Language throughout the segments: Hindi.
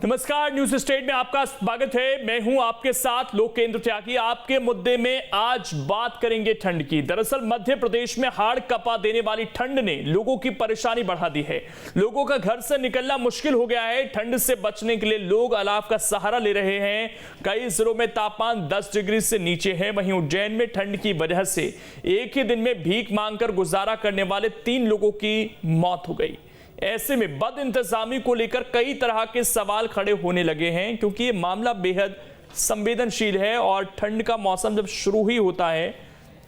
नमस्कार, न्यूज स्टेट में आपका स्वागत है। मैं हूं आपके साथ लोकेंद्र त्यागी। आपके मुद्दे में आज बात करेंगे ठंड की। दरअसल मध्य प्रदेश में हाड़ कपा देने वाली ठंड ने लोगों की परेशानी बढ़ा दी है। लोगों का घर से निकलना मुश्किल हो गया है। ठंड से बचने के लिए लोग अलाव का सहारा ले रहे हैं। कई जिलों में तापमान 10 डिग्री से नीचे है। वहीं उज्जैन में ठंड की वजह से एक ही दिन में भीख मांगकर गुजारा करने वाले 3 लोगों की मौत हो गई। ऐसे में बद इंतजामी को लेकर कई तरह के सवाल खड़े होने लगे हैं, क्योंकि ये मामला बेहद संवेदनशील है और ठंड का मौसम जब शुरू ही होता है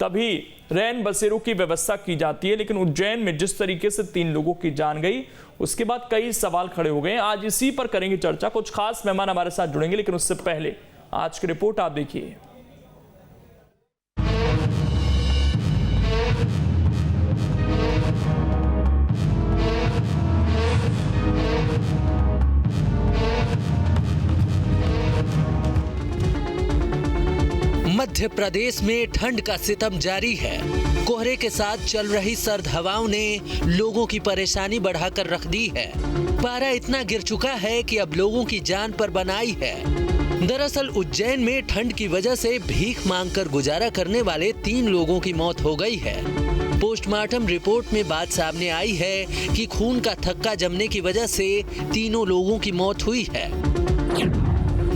तभी रैन बसेरों की व्यवस्था की जाती है। लेकिन उज्जैन में जिस तरीके से 3 लोगों की जान गई, उसके बाद कई सवाल खड़े हो गए हैं। आज इसी पर करेंगे चर्चा। कुछ खास मेहमान हमारे साथ जुड़ेंगे, लेकिन उससे पहले आज की रिपोर्ट आप देखिए। मध्य प्रदेश में ठंड का सितम जारी है। कोहरे के साथ चल रही सर्द हवाओं ने लोगों की परेशानी बढ़ाकर रख दी है। पारा इतना गिर चुका है कि अब लोगों की जान पर बनाई है। दरअसल उज्जैन में ठंड की वजह से भीख मांगकर गुजारा करने वाले 3 लोगों की मौत हो गई है। पोस्टमार्टम रिपोर्ट में बात सामने आई है कि खून का थक्का जमने की वजह से तीनों लोगों की मौत हुई है।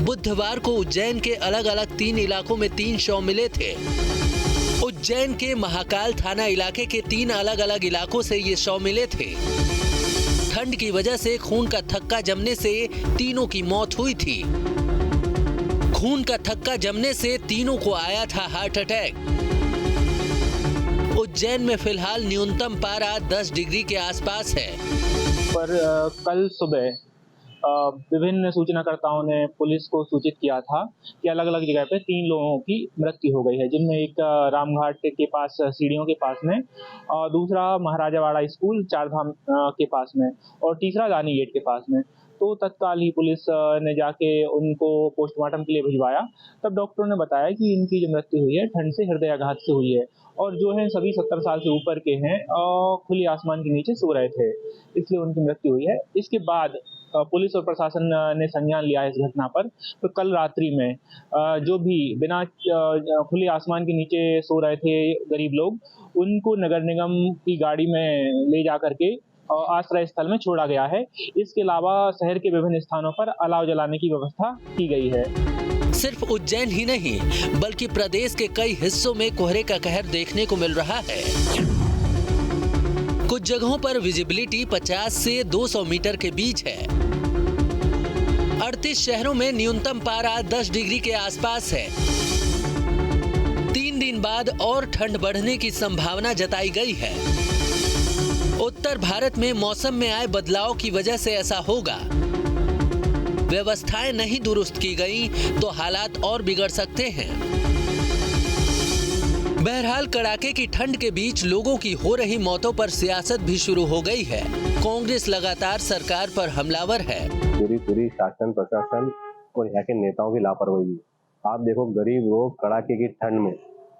बुधवार को उज्जैन के अलग अलग 3 इलाकों में 3 शव मिले थे। उज्जैन के महाकाल थाना इलाके के 3 अलग अलग इलाकों से ये शव मिले थे। ठंड की वजह से खून का थक्का जमने से तीनों की मौत हुई थी। खून का थक्का जमने से तीनों को आया था हार्ट अटैक। उज्जैन में फिलहाल न्यूनतम पारा 10 डिग्री के आसपास है। पर कल सुबह विभिन्न सूचनाकर्ताओं ने पुलिस को सूचित किया था कि अलग अलग जगह पे 3 लोगों की मृत्यु हो गई है, जिनमें एक रामघाट के पास सीढ़ियों के पास में, दूसरा महाराजावाड़ा स्कूल चारधाम के पास में और तीसरा रानी गेट के पास में। तो तत्काल ही पुलिस ने जाके उनको पोस्टमार्टम के लिए भिजवाया। तब डॉक्टरों ने बताया कि इनकी जो मृत्यु हुई है ठंड से हृदयाघात से हुई है और जो है सभी 70 साल से ऊपर के हैं, खुले आसमान के नीचे सो रहे थे, इसलिए उनकी मृत्यु हुई है। इसके बाद पुलिस और प्रशासन ने संज्ञान लिया इस घटना पर। तो कल रात्रि में जो भी बिना खुले आसमान के नीचे सो रहे थे गरीब लोग, उनको नगर निगम की गाड़ी में ले जा करके आश्रय स्थल में छोड़ा गया है। इसके अलावा शहर के विभिन्न स्थानों पर अलाव जलाने की व्यवस्था की गई है। सिर्फ उज्जैन ही नहीं बल्कि प्रदेश के कई हिस्सों में कोहरे का कहर देखने को मिल रहा है। कुछ जगहों पर विजिबिलिटी 50 से 200 मीटर के बीच है। 38 शहरों में न्यूनतम पारा 10 डिग्री के आसपास है। 3 दिन बाद और ठंड बढ़ने की संभावना जताई गई है। उत्तर भारत में मौसम में आए बदलाव की वजह से ऐसा होगा। व्यवस्थाएं नहीं दुरुस्त की गई तो हालात और बिगड़ सकते हैं। बहरहाल कड़ाके की ठंड के बीच लोगों की हो रही मौतों पर सियासत भी शुरू हो गई है। कांग्रेस लगातार सरकार पर हमलावर है। पूरी शासन प्रशासन और यहाँ के नेताओं की लापरवाही। आप देखो, गरीब लोग कड़ाके की ठंड में,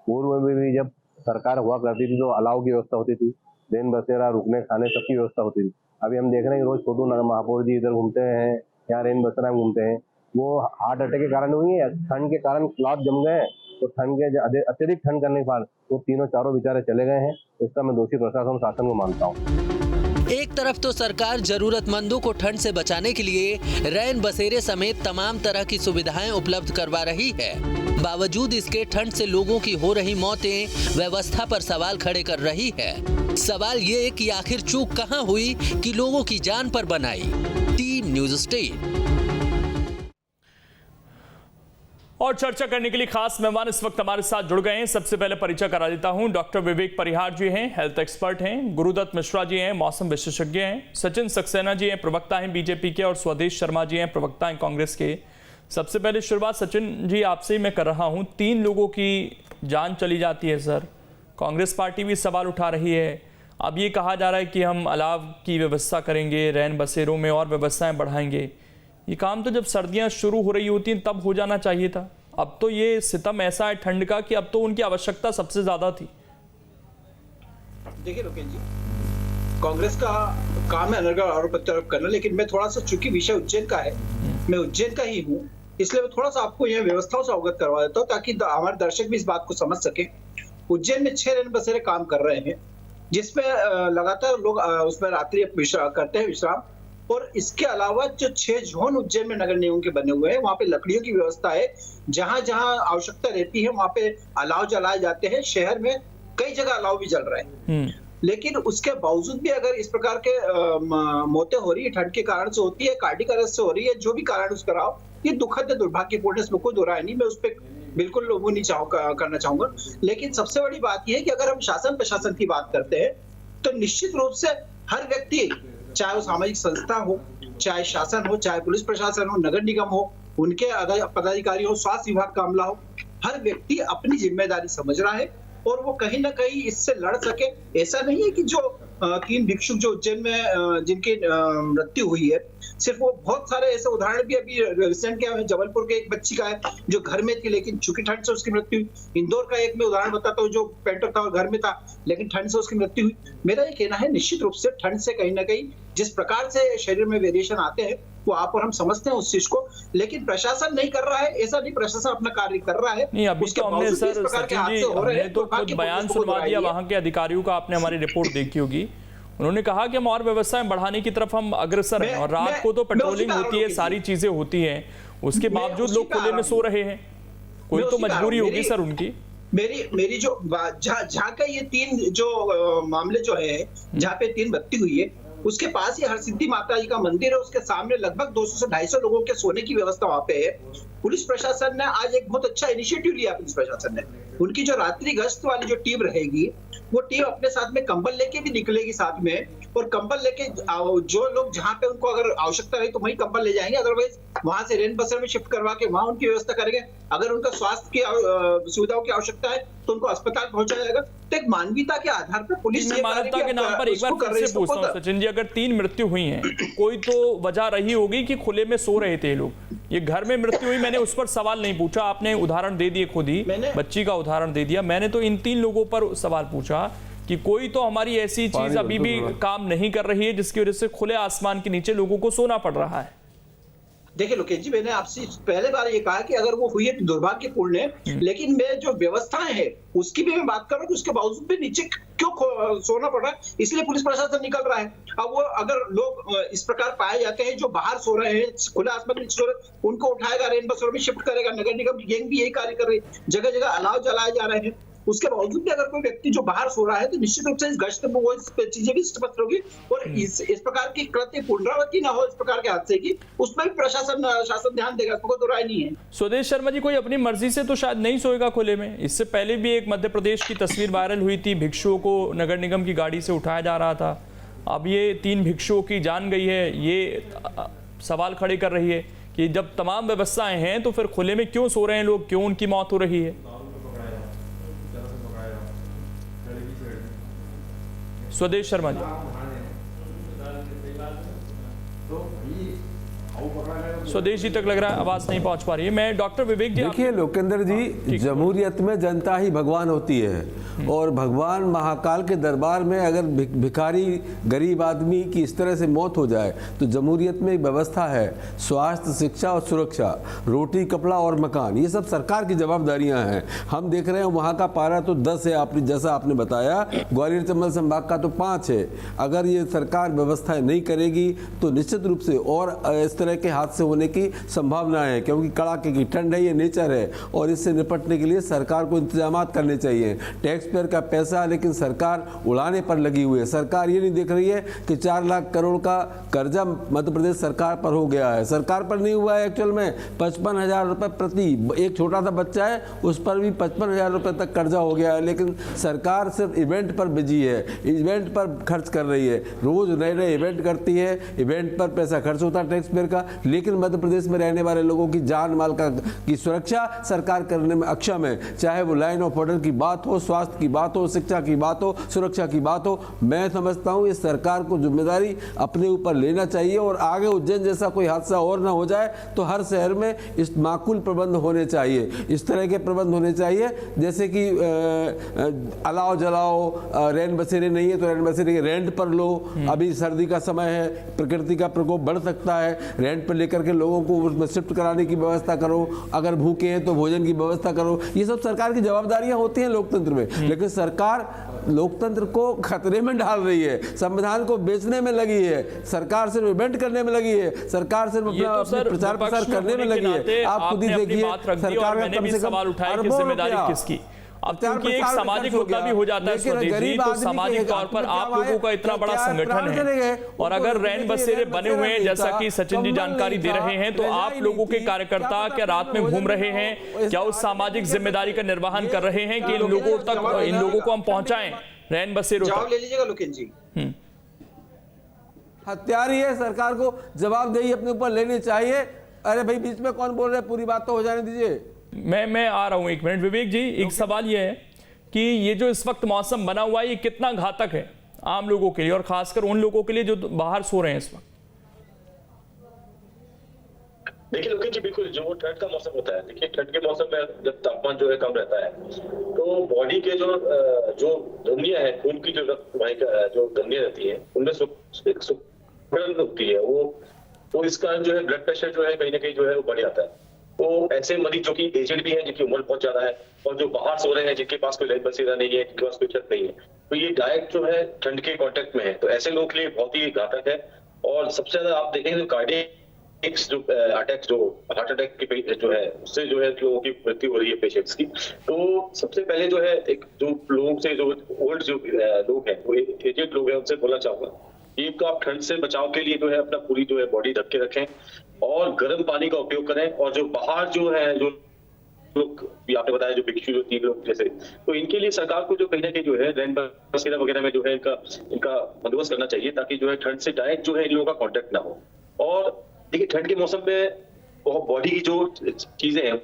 पूर्व में भी जब सरकार हुआ करती थी तो अलाव की व्यवस्था होती थी, रैन बसेरा, रुकने खाने सबकी व्यवस्था होती थी। अभी हम देख रहे हैं रोज छोटू महापौर जी इधर घूमते हैं, यहाँ रैन बसेरा में घूमते हैं। वो हार्ट अटैक के कारण हुई है, ठंड के कारण क्लॉट जम गए, तो ठंड के अत्यधिक ठंड करने के बाद वो तीनों चारों बेचारे चले गए हैं। इसका मैं दोषी प्रशासन शासन को मानता हूँ। एक तरफ तो सरकार जरूरतमंदों को ठंड से बचाने के लिए रैन बसेरे समेत तमाम तरह की सुविधाएं उपलब्ध करवा रही है। बावजूद इसके ठंड से लोगों की हो रही मौतें व्यवस्था पर सवाल खड़े कर रही है। सवाल ये कि आखिर चूक कहां हुई कि लोगों की जान पर बनाई। Team news state. और चर्चा करने के लिए खास मेहमान इस वक्त हमारे साथ जुड़ गए हैं। सबसे पहले परिचय करा देता हूं। डॉक्टर विवेक परिहार जी हैं, हेल्थ एक्सपर्ट हैं। गुरुदत्त मिश्रा जी हैं, मौसम विशेषज्ञ हैं। सचिन सक्सेना जी हैं, प्रवक्ता हैं बीजेपी के। और स्वदेश शर्मा जी हैं, प्रवक्ता हैं कांग्रेस के। सबसे पहले शुरुआत सचिन जी आपसे ही मैं कर रहा हूं। 3 लोगों की जान चली जाती है सर, कांग्रेस पार्टी भी सवाल उठा रही है। अब ये कहा जा रहा है कि हम अलाव की व्यवस्था करेंगे, रैन बसेरों में और व्यवस्थाएं बढ़ाएंगे। ये काम तो जब सर्दियां शुरू हो रही होती हैं तब हो जाना चाहिए था। अब तो ये सितम ऐसा है ठंड का कि अब तो उनकी आवश्यकता सबसे ज्यादा थी। देखिए लोकेश जी, कांग्रेस का काम है अनर्गल आरोप प्रत्यारोप करना, लेकिन मैं थोड़ा सा, चूंकि विषय उज्जैन का है, मैं उज्जैन का ही हूँ, इसलिए मैं थोड़ा सा आपको यह व्यवस्थाओं से अवगत करवा देता हूँ ताकि हमारे दर्शक भी इस बात को समझ सके। उज्जैन में 6 रैन बसेरे काम कर रहे हैं, जिसमें लगातार लोग उसमें रात्रि करते हैं विश्राम। और इसके अलावा जो 6 जोन उज्जैन में नगर निगम के बने हुए हैं, वहाँ पे लकड़ियों की व्यवस्था है, जहां जहां आवश्यकता रहती है वहां पे अलाव जलाए जाते हैं। शहर में कई जगह अलाव भी जल रहे हैं, लेकिन उसके बावजूद भी अगर इस प्रकार के मौतें हो रही है, ठंड के कारण से होती है, कार्डियक अरेस्ट से हो रही है, जो भी कारण उसका रहा, ये दुखद है, दुर्भाग्यपूर्ण है, इसमें कोई दो राय नहीं। मैं उस पर बिल्कुल वो नहीं करना चाहूंगा। लेकिन सबसे बड़ी बात यह है कि अगर हम शासन प्रशासन की बात करते हैं तो निश्चित रूप से हर व्यक्ति, चाहे वो सामाजिक संस्था हो, चाहे शासन हो, चाहे पुलिस प्रशासन हो, नगर निगम हो, उनके पदाधिकारी हो, स्वास्थ्य विभाग का अमला हो, हर व्यक्ति अपनी जिम्मेदारी समझ रहा है और वो कहीं ना कहीं इससे लड़ सके। ऐसा नहीं है कि जो 3 भिक्षुक जो उज्जैन में जिनकी मृत्यु हुई है, सिर्फ वो, बहुत सारे ऐसे उदाहरण भी अभी रिसेंट क्या है, जबलपुर के एक बच्ची का है जो घर में थी लेकिन चूंकि ठंड से उसकी मृत्यु हुई। इंदौर का एक मैं उदाहरण बताता हूँ, जो पेंटर था और घर में था लेकिन ठंड से उसकी मृत्यु हुई। मेरा ये कहना है, निश्चित रूप से ठंड से कहीं ना कहीं जिस प्रकार से शरीर में वेरिएशन आते हैं वो आप और हम समझते हैं उस चीज को, लेकिन प्रशासन नहीं कर रहा है। ऐसा नहीं, प्रशासन अपना कार्य कर रहा है। नहीं, अभी तो हमने सर सचिन जी, हमने तो खुद बयान सुनवा दिया वहां के अधिकारियों का, आपने हमारी रिपोर्ट देखी होगी। उन्होंने कहा कि हम और व्यवस्थाएं बढ़ाने की तरफ हम अग्रसर हैं और रात को तो पेट्रोलिंग होती है, सारी चीजें होती हैं, उसके बावजूद लोग खुले में सो रहे हैं। कोई तो मजबूरी होगी सर उनकी। मेरी जो जहाँ का ये 3 जो मामले जो है, जहाँ पे 3 मृत्यु हुई है, उसके पास ही हरसिद्धि माता जी का मंदिर है, उसके सामने लगभग 200 से 250 लोगों के सोने की व्यवस्था वहां पे है। पुलिस प्रशासन ने आज एक बहुत अच्छा इनिशिएटिव लिया। पुलिस प्रशासन ने, उनकी जो रात्रि गश्त वाली जो टीम रहेगी, वो टीम अपने साथ में कंबल लेके भी निकलेगी साथ में, और कंबल लेके जो लोग जहाँ पे उनको अगर आवश्यकता रही तो वहीं कंबल ले जाएंगे, अदरवाइज वहां से रेन बसेर में शिफ्ट करवा के वहां उनकी व्यवस्था करेंगे। अगर उनका स्वास्थ्य की सुविधाओं की आवश्यकता है तो उनको अस्पताल पहुंचाया जाएगा। तो एक मानवीयता के आधार पर पुलिस, मानवता के नाम पर एक बार फिर से पूछता हूं सचिन जी, अगर 3 मृत्यु हुई हैं, कोई तो वजह रही होगी कि खुले में सो रहे थे लोग। ये घर में मृत्यु हुई, मैंने उस पर सवाल नहीं पूछा, आपने उदाहरण दे दिए, खुद ही बच्ची का उदाहरण दे दिया। मैंने तो इन 3 लोगों पर सवाल पूछा कि कोई तो हमारी ऐसी चीज अभी भी काम नहीं कर रही है जिसकी वजह से खुले आसमान के नीचे लोगों को सोना पड़ रहा है। देखिए लोकेश जी, मैंने आपसे पहले बार ये कहा कि अगर वो हुई है तो दुर्भाग्यपूर्ण है, लेकिन मैं जो व्यवस्थाएं हैं उसकी भी मैं बात कर रहा हूँ कि उसके बावजूद भी नीचे क्यों सोना पड़ रहा है, इसलिए पुलिस प्रशासन निकल रहा है। अब वो अगर लोग इस प्रकार पाए जाते हैं जो बाहर सो रहे हैं, खुले आसमान में सो रहे हैं, उनको उठाएगा, रेन बसेरों में शिफ्ट करेगा। नगर निगम की गैंग भी यही कार्य कर रही है, जगह जगह अलाव जलाए जा रहे हैं। उसके बावजूद भी अगर कोई व्यक्ति जो बाहर सो रहा है तो निश्चित रूप से इस गश्त में वो चीजें भी स्पष्ट होगी और इस प्रकार की कृत्य पुनरावृत्ति ना हो, इस प्रकार के हादसे की, उसमें भी शासन ध्यान देगा, कोई दो राय नहीं है। स्वदेश शर्मा जी, कोई अपनी मर्जी से तो शायद नहीं सोएगा खुले में। इससे पहले भी एक मध्य प्रदेश की तस्वीर वायरल हुई थी, भिक्षुओं को नगर निगम की गाड़ी से उठाया जा रहा था। अब ये 3 भिक्षुओं की जान गई है, ये सवाल खड़े कर रही है कि जब तमाम व्यवस्थाएं हैं तो फिर खुले में क्यों सो रहे हैं लोग, क्यों उनकी मौत हो रही है। स्वदेश शर्मा जी, स्वदेश जी तक लग रहा है आवाज नहीं पहुंच पा रही है। मैं डॉक्टर विवेक जी, देखिए लोकेंद्र जी, जमहूरियत में जनता ही भगवान होती है और भगवान महाकाल के दरबार में अगर भिखारी गरीब आदमी की इस तरह से मौत हो जाए तो जमहूरियत में एक व्यवस्था है, स्वास्थ्य, शिक्षा और सुरक्षा, रोटी, कपड़ा और मकान, ये सब सरकार की जवाबदारियां हैं। हम देख रहे हैं वहाँ का पारा तो 10 है, आपने जैसा आपने बताया, ग्वालियर चंबल संभाग का तो 5 है। अगर ये सरकार व्यवस्थाएं नहीं करेगी तो निश्चित रूप से और इस तरह के हादसे होने की संभावना है, क्योंकि कड़ाके की ठंड है, ये नेचर है और इससे निपटने के लिए सरकार को इंतजाम करने चाहिए। टैक्स पेयर का पैसा लेकिन सरकार उड़ाने पर लगी हुई है। सरकार ये नहीं देख रही है कि 4 लाख करोड़ का कर्जा मध्य प्रदेश सरकार पर हो गया है, सरकार पर नहीं हुआ है। एक्चुअल में 55,000 रुपये प्रति एक छोटा सा बच्चा है, उस पर भी 55,000 रुपये तक कर्जा हो गया है, लेकिन सरकार सिर्फ इवेंट पर बिजी है, इवेंट पर खर्च कर रही है, रोज नए नए इवेंट करती है, इवेंट पर पैसा खर्च होता है टैक्स पेयर का, लेकिन मध्य प्रदेश में रहने वाले लोगों की जान माल की सुरक्षा सरकार करने में अक्षम है। चाहे वो लाइन ऑफ ऑर्डर की बात हो, स्वास्थ्य की बात हो, शिक्षा की बात हो, सुरक्षा की बात हो। मैं समझता हूँ इस सरकार को जिम्मेदारी अपने ऊपर लेना चाहिए और आगे उज्जैन जैसा कोई हादसा और ना हो जाए तो हर शहर में इस माकूल प्रबंध होने चाहिए, इस तरह के प्रबंध होने चाहिए जैसे कि अलाव जलाओ, रैन बसेरे नहीं है तो रैन बसेरे के रेंट पर लो। अभी सर्दी का समय है, प्रकृति का प्रकोप बढ़ सकता है, रेंट पर लेकर के लोगों को उसमें शिफ्ट कराने की व्यवस्था करो। अगर भूखे हैं तो भोजन की व्यवस्था करो। ये सब सरकार की जवाबदारियां होती हैं लोकतंत्र में, लेकिन सरकार लोकतंत्र को खतरे में डाल रही है, संविधान को बेचने में लगी है, सरकार सिर्फ इवेंट करने में लगी है, सरकार सिर्फ अपना प्रचार प्रसार करने में लगी है। आप खुद ही देखिए सरकार का कम से कम अरबों रुपया किसकी। अब क्योंकि एक सामाजिक मुद्दा भी हो जाता है स्वदेश जी, तो सामाजिक तौर पर आप लोगों का इतना बड़ा संगठन है और अगर रैन बसेरे बने हुए हैं जैसा कि सचिन जी जानकारी दे रहे हैं, तो आप लोगों के कार्यकर्ता क्या रात में घूम रहे हैं, क्या उस सामाजिक जिम्मेदारी का निर्वहन कर रहे हैं कि इन लोगों को हम पहुंचाएं रैन बसेरों तक? ले लीजिएगा लोकेन जी। हत्यारी है, सरकार को जवाबदेही अपने ऊपर लेनी चाहिए। अरे भाई बीच में कौन बोल रहे हैं, पूरी बात तो हो जाने दीजिए। मैं आ रहा हूं, एक मिनट। विवेक जी, एक सवाल यह है कि ये जो इस वक्त मौसम बना हुआ है ये कितना घातक है आम लोगों के लिए और खासकर उन लोगों के लिए जो बाहर सो रहे हैं इस वक्त? देखिए लोकेश जी, बिल्कुल जो ठंड का मौसम होता है, देखिए ठंड के मौसम में जब तापमान जो है कम रहता है तो बॉडी के जो धमनियां हैं, खून की जो धमनियां रहती है उनमें सुकड़न होती है, वो इसका जो है ब्लड प्रेशर जो है कहीं ना कहीं जो है वो बढ़ जाता है। तो ऐसे मरीज जो कि एजेड भी हैं, जिनकी उम्र बहुत ज्यादा है और जो बाहर सो रहे हैं, जिनके पास कोई लाइन बसेरा नहीं है, जिनके पास कोई छत नहीं है, तो ये डायरेक्ट जो है ठंड के कांटेक्ट में है, तो ऐसे लोगों के लिए बहुत ही घातक है। और सबसे ज्यादा आप देखेंगे तो कार्डियक जो अटैक, जो हार्ट अटैक के जो है उससे जो है लोगों की मृत्यु हो रही है पेशेंट्स की। तो सबसे पहले जो है एक जो लोगों से जो ओल्ड जो लोग हैं, वो एजेड लोग हैं, उनसे बोलना चाहूंगा एक तो आप ठंड से बचाव के लिए जो है अपना पूरी जो है बॉडी ढक के रखें और गर्म पानी का उपयोग करें। और जो बाहर जो है जो लोग आपने बताया जो भिक्षु जो 3 लोग जैसे, तो इनके लिए सरकार को जो कहीं ना कहीं जो है रैन बसेरा वगैरह में जो है इनका बंदोबस्त करना चाहिए ताकि जो है ठंड से डायरेक्ट जो है इन लोगों का कॉन्टेक्ट ना हो। और देखिए ठंड के मौसम में बॉडी की जो चीजें हैं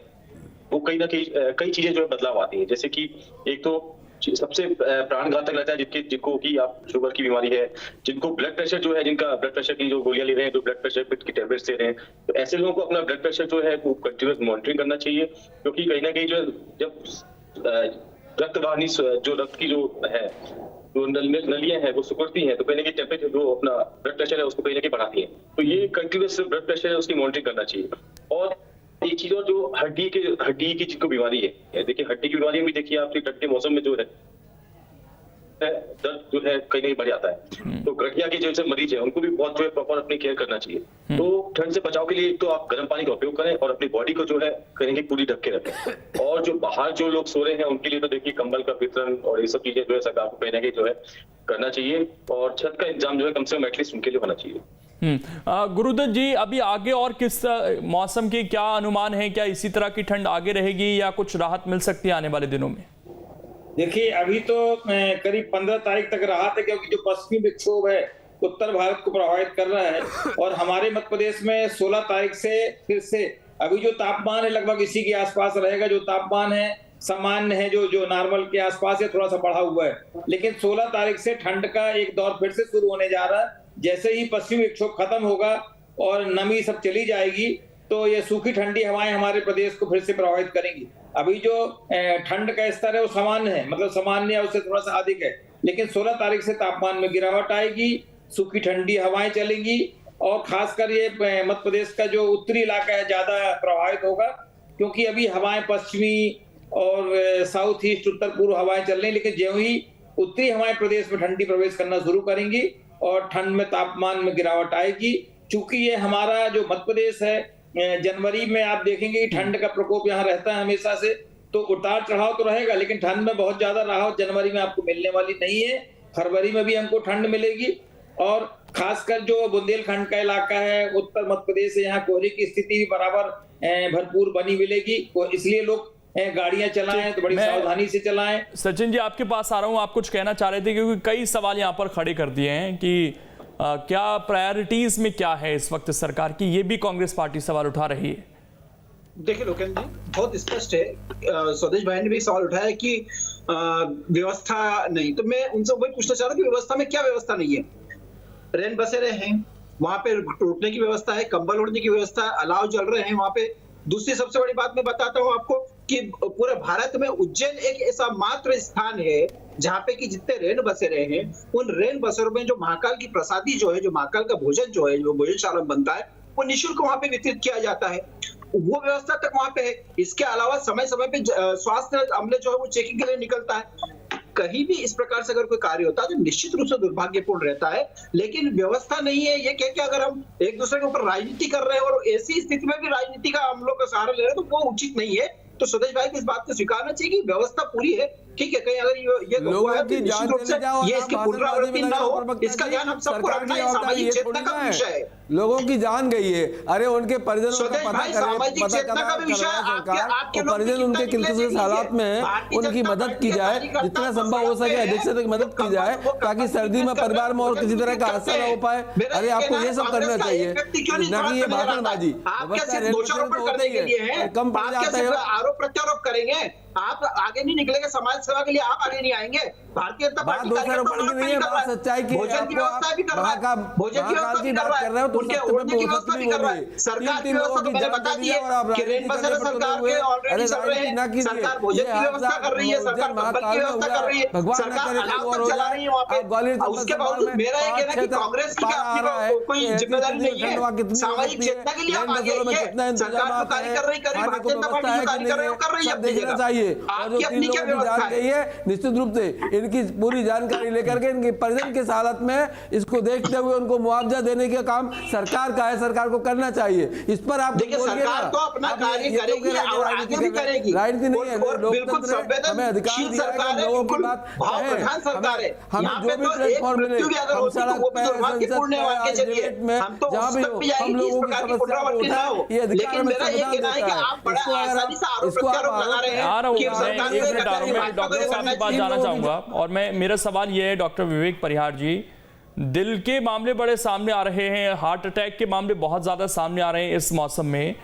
वो कहीं ना कहीं कई चीजें जो है बदलाव आती है, जैसे कि एक तो सबसे प्राणघातक रहता है जिनको कि आप शुगर की बीमारी है, जिनको ब्लड प्रेशर जो है, जिनका ब्लड प्रेशर की जो गोलियां ले रहे हैं, जो ब्लड प्रेशर की टेबलेट्स ले रहे हैं, तो ऐसे लोगों को अपना ब्लड प्रेशर जो है वो कंटिन्यूस मॉनिटरिंग करना चाहिए। क्योंकि कहीं ना कहीं जो जब रक्तवाहिनी जो रक्त की जो है जो नलियां हैं वो सिकुड़ती हैं, तो कहीं ना कहीं टेम्परेचर जो अपना ब्लड प्रेशर है उसको कहीं ना कहीं बढ़ाती है। तो ये कंटिन्यूस ब्लड प्रेशर है उसकी मॉनिटरिंग करना चाहिए। और एक चीज और जो हड्डी की जिनको बीमारी है, देखिए हड्डी की बीमारी में देखिए आपके ठंड के मौसम में जो है दर्द जो है कहीं नहीं बढ़ जाता है, तो गठिया के जैसे मरीज है उनको भी बहुत जो है प्रॉपर अपनी केयर करना चाहिए। तो ठंड से बचाव के लिए तो आप गर्म पानी का उपयोग करें और अपनी बॉडी को जो है कहीं नहीं पूरी ढक के रखें। और जो बाहर जो लोग सो रहे हैं उनके लिए तो देखिए कंबल का वितरण और ये सब चीजें जो है सरकार को कहीं ना कहीं जो है करना चाहिए और छत का इंतजाम जो है कम से कम एटलीस्ट उनके लिए होना चाहिए। गुरुदत्त जी, अभी आगे और किस मौसम के क्या अनुमान है? क्या इसी तरह की ठंड आगे रहेगी या कुछ राहत मिल सकती है आने वाले दिनों में? देखिए अभी तो करीब 15 तारीख तक राहत है, क्योंकि जो पश्चिमी विक्षोभ है उत्तर भारत को प्रभावित कर रहा है और हमारे मध्य प्रदेश में 16 तारीख से फिर से अभी जो तापमान है लगभग इसी के आसपास रहेगा। जो तापमान है सामान्य है, जो नॉर्मल के आसपास है, थोड़ा सा बढ़ा हुआ है, लेकिन 16 तारीख से ठंड का एक दौर फिर से शुरू होने जा रहा है। जैसे ही पश्चिमी विक्षोभ खत्म होगा और नमी सब चली जाएगी तो ये सूखी ठंडी हवाएं हमारे प्रदेश को फिर से प्रभावित करेंगी। अभी जो ठंड का स्तर है वो सामान्य है, मतलब सामान्य है उससे थोड़ा सा अधिक है, लेकिन 16 तारीख से तापमान में गिरावट आएगी, सूखी ठंडी हवाएं चलेंगी और खासकर ये मध्य प्रदेश का जो उत्तरी इलाका है ज्यादा प्रभावित होगा, क्योंकि अभी हवाएं पश्चिमी और साउथ ईस्ट उत्तर पूर्व हवाएं चल रही, लेकिन ज्यों ही उत्तरी हवाएं प्रदेश में ठंडी प्रवेश करना शुरू करेंगी और ठंड में तापमान में गिरावट आएगी। चूंकि ये हमारा जो मध्य प्रदेश है जनवरी में आप देखेंगे कि ठंड का प्रकोप यहाँ रहता है हमेशा से, तो उतार चढ़ाव तो रहेगा, लेकिन ठंड में बहुत ज्यादा राहत जनवरी में आपको मिलने वाली नहीं है। फरवरी में भी हमको ठंड मिलेगी और खासकर जो बुंदेलखंड का इलाका है उत्तर मध्य प्रदेश है, यहाँ कोहरे की स्थिति भी बराबर भरपूर बनी मिलेगी। इसलिए लोग गाड़ियां चलाएं तो बड़ी सावधानी से चलाएं। सचिन जी, आपके पास आ रहा हूं, आप कुछ कहना चाह रहे थे क्योंकि कई सवाल यहां पर खड़े कर दिए हैं कि क्या प्रायोरिटीज में क्या है इस वक्त सरकार की, ये भी कांग्रेस पार्टी सवाल उठा रही है। देखिए लोकेंद्र जी, बहुत स्पष्ट है, स्वदेश भाई ने भी सवाल उठाया कि व्यवस्था नहीं, तो मैं उनसे वही पूछना चाह रहा हूँ कि व्यवस्था में क्या व्यवस्था नहीं है। रैन बसेरे हैं, वहां पे रुकने की व्यवस्था है, कंबल ओढ़ने की व्यवस्था है, अलाव जल रहे हैं वहां पे। दूसरी सबसे बड़ी बात मैं बताता हूँ आपको कि पूरे भारत में उज्जैन एक ऐसा मात्र स्थान है जहाँ पे कि जितने रैन बसेरे हैं, उन रैन बसेरों में जो महाकाल की प्रसादी जो है, जो महाकाल का भोजन जो है, जो भोजनशाला में बनता है, वो निःशुल्क वहां पे वितरित किया जाता है। वो व्यवस्था तक वहां पे है। इसके अलावा समय समय पे स्वास्थ्य अमले जो है वो चेकिंग के लिए निकलता है। कहीं भी इस प्रकार से अगर कोई कार्य होता है तो निश्चित रूप से दुर्भाग्यपूर्ण रहता है, लेकिन व्यवस्था नहीं है। ये कह के अगर हम एक दूसरे के ऊपर राजनीति कर रहे हैं और ऐसी स्थिति में भी राजनीति का हम लोग का सहारा ले रहे हैं, तो वो उचित नहीं है। तो स्वदेश भाई को इस बात को स्वीकारना चाहिए कि व्यवस्था पूरी है, ठीक है। कहीं अगर ये लोगों की जान चले जाओ, ये इसकी पुनरावृत्ति ना हो, इसका ध्यान हम सबको रखना है। सामाजिक चेतना का विषय है, लोगों की जान गई है। अरे उनके परिजनों का स्वदेश भाई, सामाजिक चेतना का भी विषय है। आपके सरकार परिजन उनके किस हालात में है, उनकी मदद की जाए, जितना संभव हो सके अधिक से अधिक मदद की जाए, ताकि सर्दी में परिवार में और किसी तरह का हादसा ना हो पाए। अरे आपको ये सब करना चाहिए, न कि ये भाषणबाजी। कम पड़ जाता है, आरोप प्रत्यारोप करेंगे, आप आगे नहीं निकलेंगे, समाज सेवा के लिए आप आगे नहीं आएंगे। भारतीय जनता पार्टी नहीं है, बात सच्चाई की भोजन की व्यवस्था भी कर रहा है, भोजन की व्यवस्था भी कर रहा है, उनके ओढ़ने की व्यवस्था भी कर रहा है। सरकार की व्यवस्था तो मैंने बता दी है कि रेन बसेरे सरकार के ऑलरेडी चल रहे हैं, सरकार भोजन की व्यवस्था कर रही है, सरकार कंबल की व्यवस्था कर रही है, सरकार अनाज चला रही है वहाँ पे। उसके बावजूद मेरा ये कहना है कि कांग्रेस की अपनी कोई जिम्मेदारी नहीं है। सामाजिक चेतना के लिए आप आगे आइए, सरकार जो कार्य कर रही है, भारतीय जनता पार्टी जो कार्य कर रही है वो कर रही है अपनी जगह। चाहिए। और जो 3 लोगों की जान गई है, निश्चित रूप से इनकी पूरी जानकारी लेकर के इनके परिजन के हालत में इसको देखते हुए उनको मुआवजा देने का काम सरकार का है, सरकार को करना चाहिए। इस पर आप देखिए, सरकार तो अपना कार्य करेगी और आगे भी करेगी। राजनीति नहीं है, लोकतंत्र हमें अधिकार दिया है कि लोगों की बात कहें। हमें जो भी प्लेटफॉर्म मिले, हम सड़क पे, संसद में, जहाँ भी हो, हम लोगों की समस्या को उठाएं, ये अधिकार हमें संविधान देता है। इसको आप एक मिनट आ रहा हूं, मैं डॉक्टर साहब की बात जाना चाहूंगा। और मेरा सवाल ये है डॉक्टर विवेक परिहार जी, दिल के मामले बड़े सामने आ रहे हैं, हार्ट अटैक के मामले बहुत ज्यादा सामने आ रहे हैं इस मौसम में।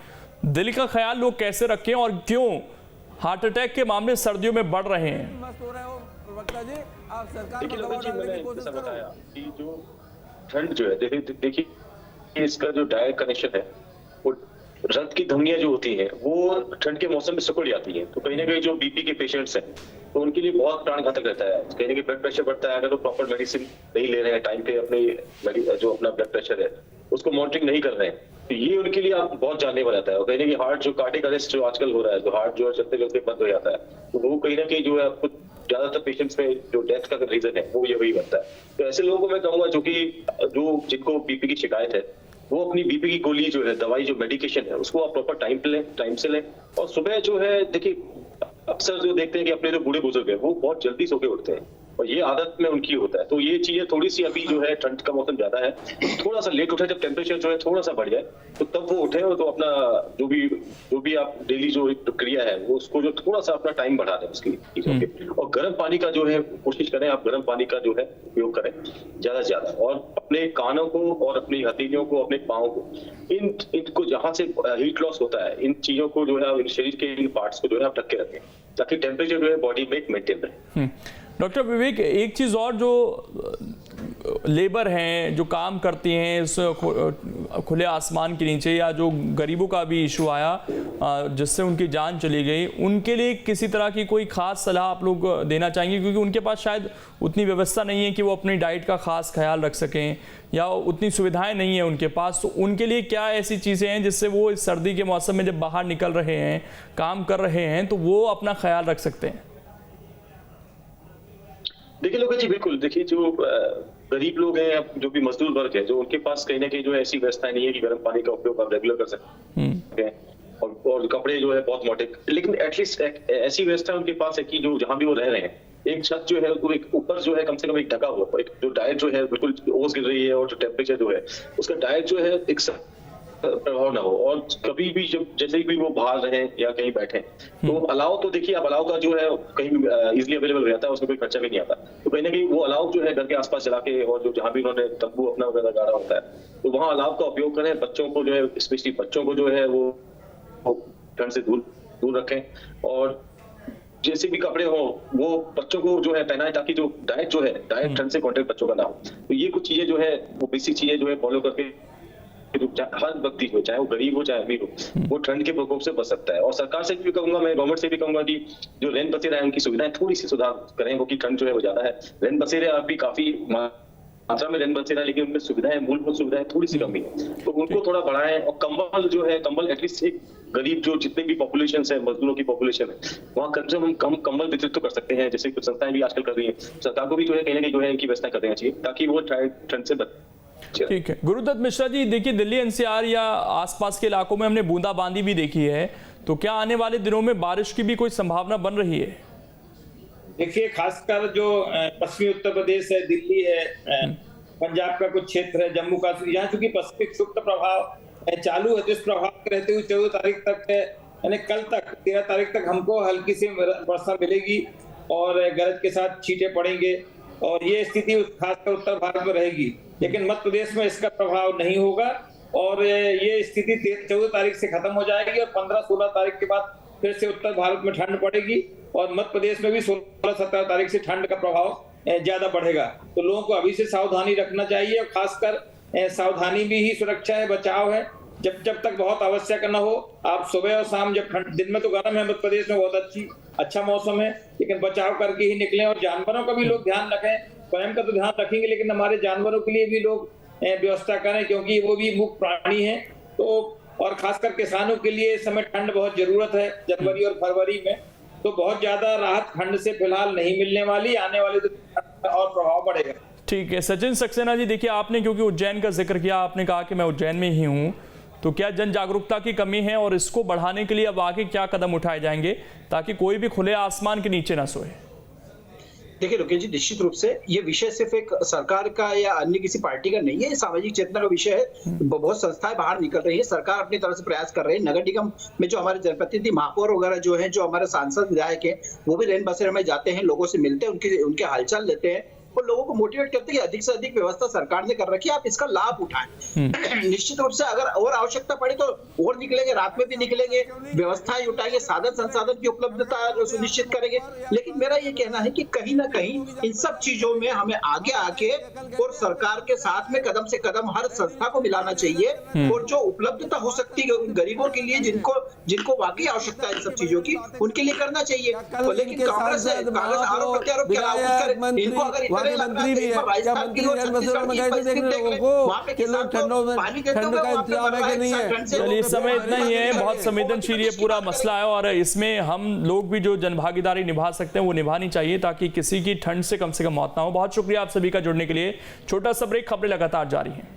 दिल का ख्याल लोग कैसे रखें और क्यों हार्ट अटैक के मामले सर्दियों में बढ़ रहे हैं? देखिए लोकेश जी, मैंने जैसा बताया कि जो ठंड जो है, देखिए इसका जो डायरेक्ट कनेक्शन है, वो रक्त की धमनियां जो होती हैं वो ठंड के मौसम में सिकुड़ जाती हैं। तो कहीं ना कहीं जो बीपी के पेशेंट्स हैं तो उनके लिए बहुत प्राण घातक रहता है। कहीं ना कहीं ब्लड प्रेशर बढ़ता है, अगर वो प्रॉपर मेडिसिन नहीं ले रहे हैं, टाइम पे अपने जो अपना ब्लड प्रेशर है उसको मॉनिटरिंग नहीं कर रहे हैं, तो ये उनके लिए बहुत जानलेवा रहता है। और कहीं ना कहीं हार्ट जो कार्डियक अरेस्ट जो आजकल हो रहा है, जो हार्ट जो है चलते चलते बंद हो जाता है, तो वो कहीं ना कहीं जो है आपको ज्यादातर पेशेंट्स में जो डेथ का रीजन है वो ये वही बनता है। तो ऐसे लोगों को मैं कहूंगा जिनको बीपी की शिकायत है, वो अपनी बीपी की गोली जो है, दवाई जो मेडिकेशन है, उसको आप प्रॉपर टाइम से लें। और सुबह जो है, देखिए अक्सर जो देखते हैं कि अपने जो बूढ़े बुजुर्ग हैं वो बहुत जल्दी सो के उठते हैं और ये आदत में उनकी होता है। तो ये चीजें थोड़ी सी, अभी जो है ठंड का मौसम ज्यादा है, थोड़ा सा लेट उठे, जब टेम्परेचर जो है थोड़ा सा बढ़ जाए तो तब वो उठे, तो अपना जो भी आप डेली जो क्रिया है वो उसको जो थोड़ा सा अपना टाइम बढ़ा दें उसकी चीजों के। और गर्म पानी का जो है कोशिश करें, आप गर्म पानी का जो है उपयोग करें ज्यादा से ज्यादा, और अपने कानों को और अपनी हथेलियों को, अपने पाँव को, इनको जहां से हीट लॉस होता है, इन चीजों को जो है, शरीर के इन पार्ट्स को जो है आप ढक के रखें ताकि टेम्परेचर जो है बॉडी में मेंटेन रहे। डॉक्टर विवेक, एक चीज़ और, जो लेबर हैं जो काम करती हैं इस खुले आसमान के नीचे, या जो गरीबों का भी इशू आया जिससे उनकी जान चली गई, उनके लिए किसी तरह की कोई ख़ास सलाह आप लोग देना चाहेंगे? क्योंकि उनके पास शायद उतनी व्यवस्था नहीं है कि वो अपनी डाइट का ख़ास ख्याल रख सकें, या उतनी सुविधाएं नहीं है उनके पास। तो उनके लिए क्या ऐसी चीज़ें हैं जिससे वो इस सर्दी के मौसम में जब बाहर निकल रहे हैं, काम कर रहे हैं, तो वो अपना ख्याल रख सकते हैं? देखिए लोकेश जी, बिल्कुल, देखिए जो गरीब लोग हैं, जो भी मजदूर वर्ग है, जो उनके पास कहीं ना कहीं जो ऐसी व्यवस्था नहीं है कि गर्म पानी का उपयोग आप रेगुलर कर सकते हैं, और कपड़े जो है बहुत मोटे, लेकिन एटलीस्ट ऐसी व्यवस्था उनके पास है कि जो जहां भी वो रह रहे हैं, एक छत जो है वो एक ऊपर जो है कम से कम एक ढका हुआ, एक जो डाइट जो है बिल्कुल ओस गिर रही है, और जो टेम्परेचर जो है उसका डाइट जो है एक प्रभाव ना हो। और कभी भी जब जैसे भी वो बाहर रहे या कहीं बैठे तो अलाव तो देखिए, अब अलाव का जो है कहीं इजीली अवेलेबल रहता है, उसमें कोई खर्चा भी नहीं आता। तो कहीं ना कहीं वो अलाव जो है घर के आसपास जला के, और जो जहाँ भी उन्होंने तंबू अपना वगैरह गाड़ा होता है, तो वहाँ अलाव का उपयोग करें। बच्चों को जो है, स्पेशली बच्चों को जो है वो ठंड से दूर रखें, और जैसे भी कपड़े हो वो बच्चों को जो है पहनाएं, ताकि जो डायरेक्ट ठंड से कॉन्टेक्ट बच्चों का ना हो। तो ये कुछ चीजें जो है वो बेसिक चीजें जो है फॉलो करके हर व्यक्ति हो, चाहे वो गरीब हो चाहे अमीर हो, वो ठंड के प्रकोप से बच सकता है। और सरकार से भी कहूंगा, मैं गवर्नमेंट से भी कहूंगा कि जो रैन बसेरा है उनकी सुविधाएं थोड़ी सी सुधार करें, क्योंकि ठंड जो है वो ज्यादा है। रैन बसेरे अभी काफी मात्रा में रैन बसेरा, लेकिन उनमें सुविधाएं, मूलभूत सुविधाएं थोड़ी सी कमी है, तो उनको थोड़ा बढ़ाएं। और कंबल जो है, कंबल एटलीस्ट एक गरीब जो जितने भी पॉपुलेशन है, मजदूरों की पॉपुलेशन है, वहाँ कम से कम कंबल वितरित तो कर सकते हैं, जैसे कुछ संस्थाएं भी आजकल कर रही है। सरकार को भी जो है कहीं ना कहीं जो है इनकी व्यवस्था कर देना चाहिए, ताकि वो ठंड से बच। ठीक है गुरुदत्त मिश्रा जी, देखिए दिल्ली एनसीआर या आसपास के इलाकों में हमने बूंदाबांदी भी देखी है, तो क्या आने वाले दिनों में बारिश की भी कोई संभावना बन रही है? देखिए, खासकर जो पश्चिमी उत्तर प्रदेश है, दिल्ली है, पंजाब का कुछ क्षेत्र है, जम्मू कश्मीर, यहाँ चूंकि पश्चिमी विक्षोभ का प्रभाव चालू है, तो इस प्रभाव के रहते हुए 14 तारीख तक, यानी कल तक 13 तारीख तक हमको हल्की सी वर्षा मिलेगी और गरज के साथ छींटे पड़ेंगे, और ये स्थिति खासकर उत्तर भारत में रहेगी। लेकिन मध्य प्रदेश में इसका प्रभाव नहीं होगा, और ये स्थिति 14 तारीख से खत्म हो जाएगी, और 15-16 तारीख के बाद फिर से उत्तर भारत में ठंड पड़ेगी, और मध्य प्रदेश में भी 16-17 तारीख से ठंड का प्रभाव ज्यादा बढ़ेगा। तो लोगों को अभी से सावधानी रखना चाहिए, और खासकर सावधानी भी ही सुरक्षा है, बचाव है। जब तक बहुत आवश्यक न हो, आप सुबह और शाम, जब ठंड, दिन में तो गर्म है मध्य प्रदेश में, बहुत अच्छा मौसम है, लेकिन बचाव करके ही निकलें। और जानवरों का भी लोग ध्यान रखें, स्वयं का तो ध्यान रखेंगे, लेकिन हमारे जानवरों के लिए भी लोग व्यवस्था करें, क्योंकि वो भी मुक्त प्राणी हैं। तो और खासकर किसानों के लिए इस समय ठंड बहुत जरूरत है, जनवरी और फरवरी में। तो बहुत ज्यादा राहत ठंड से फिलहाल नहीं मिलने वाली, आने वाले दिन और प्रभाव बढ़ेगा। ठीक है सचिन सक्सेना जी, देखिए आपने क्योंकि उज्जैन का जिक्र किया, आपने कहा कि मैं उज्जैन में ही हूँ, तो क्या जन जागरूकता की कमी है, और इसको बढ़ाने के लिए अब आगे क्या कदम उठाए जाएंगे ताकि कोई भी खुले आसमान के नीचे ना सोए? देखिए लोकेश जी, निश्चित रूप से ये विषय सिर्फ एक सरकार का या अन्य किसी पार्टी का नहीं है, ये सामाजिक चेतना का विषय है। बहुत संस्थाएं बाहर निकल रही है, सरकार अपनी तरफ से प्रयास कर रही है। नगर निगम में जो हमारे जनप्रतिनिधि, महापौर वगैरह जो है, जो हमारे सांसद विधायक है, वो भी रैन बसेरे में जाते हैं, लोगों से मिलते हैं, उनके हालचाल लेते हैं, और लोगों को मोटिवेट करते हैं कि अधिक से अधिक व्यवस्था सरकार ने कर रखी है, आप इसका लाभ उठाएं। निश्चित रूप से अगर और आवश्यकता पड़े तो और निकलेंगे, रात में भी निकलेंगे, व्यवस्थाएं उठाएंगे, साधन संसाधन की उपलब्धता सुनिश्चित करेंगे। लेकिन मेरा ये कहना है कि कहीं ना कहीं इन सब चीजों में हमें आगे आके और सरकार के साथ में कदम से कदम हर संस्था को मिलाना चाहिए, और जो उपलब्धता हो सकती है उन गरीबों के लिए, जिनको वाकई आवश्यकता है इन सब चीजों की, उनके लिए करना चाहिए। लेकिन कांग्रेस आरोप प्रत्यारोप के अलावा इनको अगर मंत्री भी है, क्या मंत्री जनवसों में गए थे देखने लोगों को कि लोग ठंडों में ठंड का इंतजाम है कि नहीं है? चलिए इस समय इतना ही है, बहुत संवेदनशील ये पूरा मसला है, और इसमें हम लोग भी जो जनभागीदारी निभा सकते हैं वो निभानी चाहिए, ताकि किसी की ठंड से कम मौत ना हो। बहुत शुक्रिया आप सभी का जुड़ने के लिए। छोटा सा ब्रेक, खबरें लगातार जारी हैं।